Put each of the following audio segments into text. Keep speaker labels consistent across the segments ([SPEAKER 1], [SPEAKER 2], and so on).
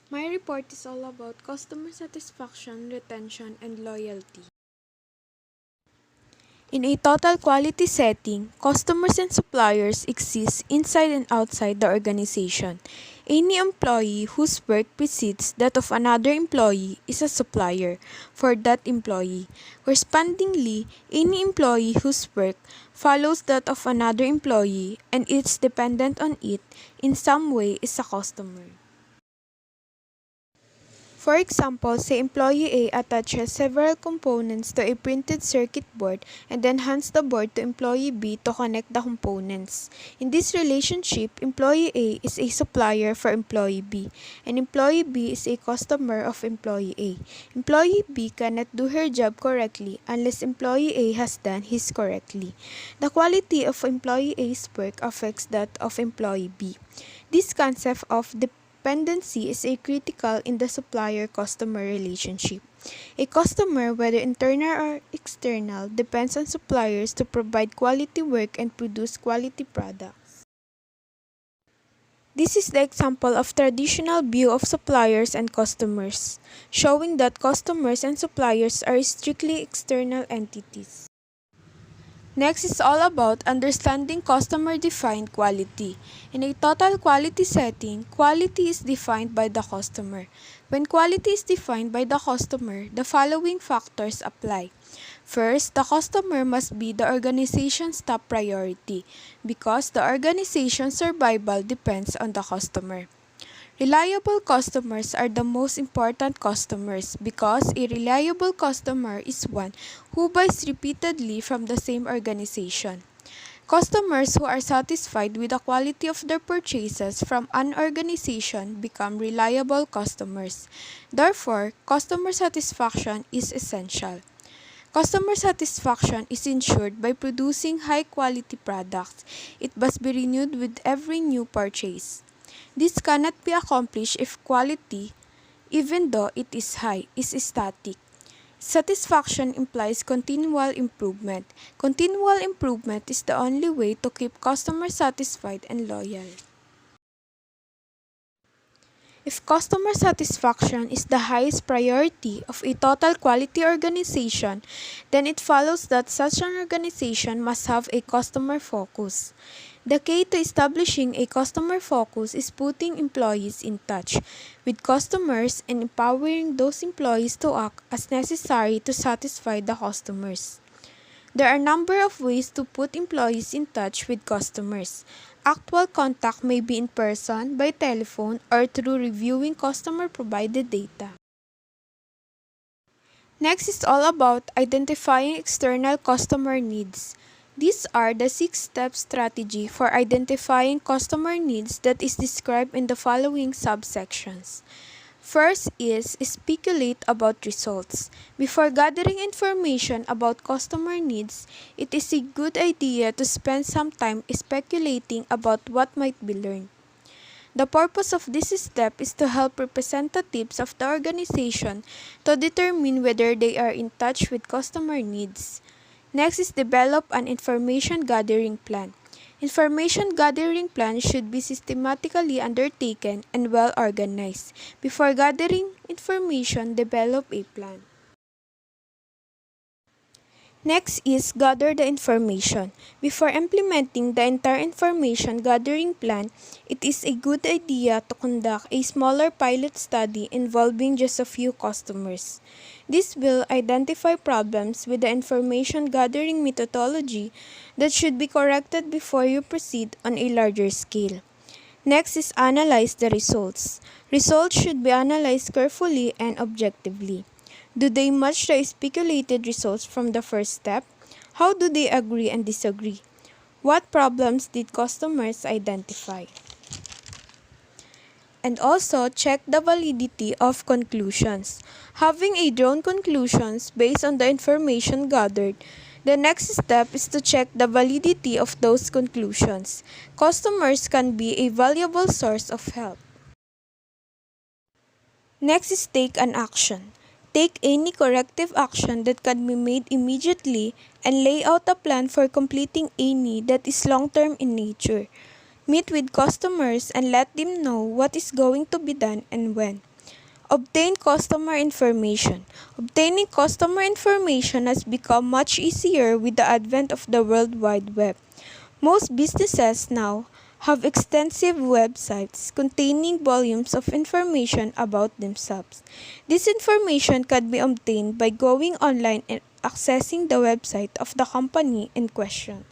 [SPEAKER 1] My report is all about customer satisfaction, retention, and loyalty. In a total quality setting, customers and suppliers exist inside and outside the organization. Any employee whose work precedes that of another employee is a supplier for that employee. Correspondingly, any employee whose work follows that of another employee and is dependent on it in some way is a customer. For example, say employee A attaches several components to a printed circuit board and then hands the board to employee B to connect the components. In this relationship, employee A is a supplier for employee B, and employee B is a customer of employee A. Employee B cannot do her job correctly unless employee A has done his correctly. The quality of employee A's work affects that of employee B. This concept of dependency is a critical in the supplier-customer relationship. A customer, whether internal or external, depends on suppliers to provide quality work and produce quality products. This is the example of traditional view of suppliers and customers, showing that customers and suppliers are strictly external entities. Next is all about understanding customer-defined quality. In a total quality setting, quality is defined by the customer. When quality is defined by the customer, the following factors apply. First, the customer must be the organization's top priority because the organization's survival depends on the customer. Reliable customers are the most important customers because a reliable customer is one who buys repeatedly from the same organization. Customers who are satisfied with the quality of their purchases from an organization become reliable customers. Therefore, customer satisfaction is essential. Customer satisfaction is ensured by producing high-quality products. It must be renewed with every new purchase. This cannot be accomplished if quality, even though it is high, is static. Satisfaction implies continual improvement. Continual improvement is the only way to keep customers satisfied and loyal. If customer satisfaction is the highest priority of a total quality organization, then it follows that such an organization must have a customer focus. The key to establishing a customer focus is putting employees in touch with customers and empowering those employees to act as necessary to satisfy the customers. There are a number of ways to put employees in touch with customers. Actual contact may be in person, by telephone, or through reviewing customer-provided data. Next is all about identifying external customer needs. These are the 6-step strategy for identifying customer needs that is described in the following subsections. First is speculate about results. Before gathering information about customer needs, it is a good idea to spend some time speculating about what might be learned. The purpose of this step is to help representatives of the organization to determine whether they are in touch with customer needs. Next is develop an information gathering plan. Information gathering plan should be systematically undertaken and well organized. Before gathering information, develop a plan. Next is gather the information. Before implementing the entire information gathering plan, it is a good idea to conduct a smaller pilot study involving just a few customers. This will identify problems with the information gathering methodology that should be corrected before you proceed on a larger scale. Next is analyze the results. Results should be analyzed carefully and objectively. Do they match the speculated results from the first step? How do they agree and disagree? What problems did customers identify? And also, check the validity of conclusions. Having a drawn conclusions based on the information gathered, the next step is to check the validity of those conclusions. Customers can be a valuable source of help. Next is take an action. Take any corrective action that can be made immediately and lay out a plan for completing any that is long-term in nature. Meet with customers and let them know what is going to be done and when. Obtain customer information. Obtaining customer information has become much easier with the advent of the World Wide Web. Most businesses now have extensive websites containing volumes of information about themselves. This information can be obtained by going online and accessing the website of the company in question.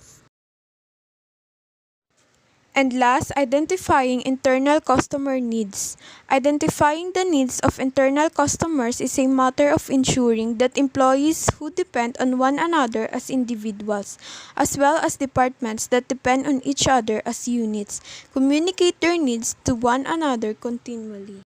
[SPEAKER 1] And last, identifying internal customer needs. Identifying the needs of internal customers is a matter of ensuring that employees who depend on one another as individuals, as well as departments that depend on each other as units, communicate their needs to one another continually.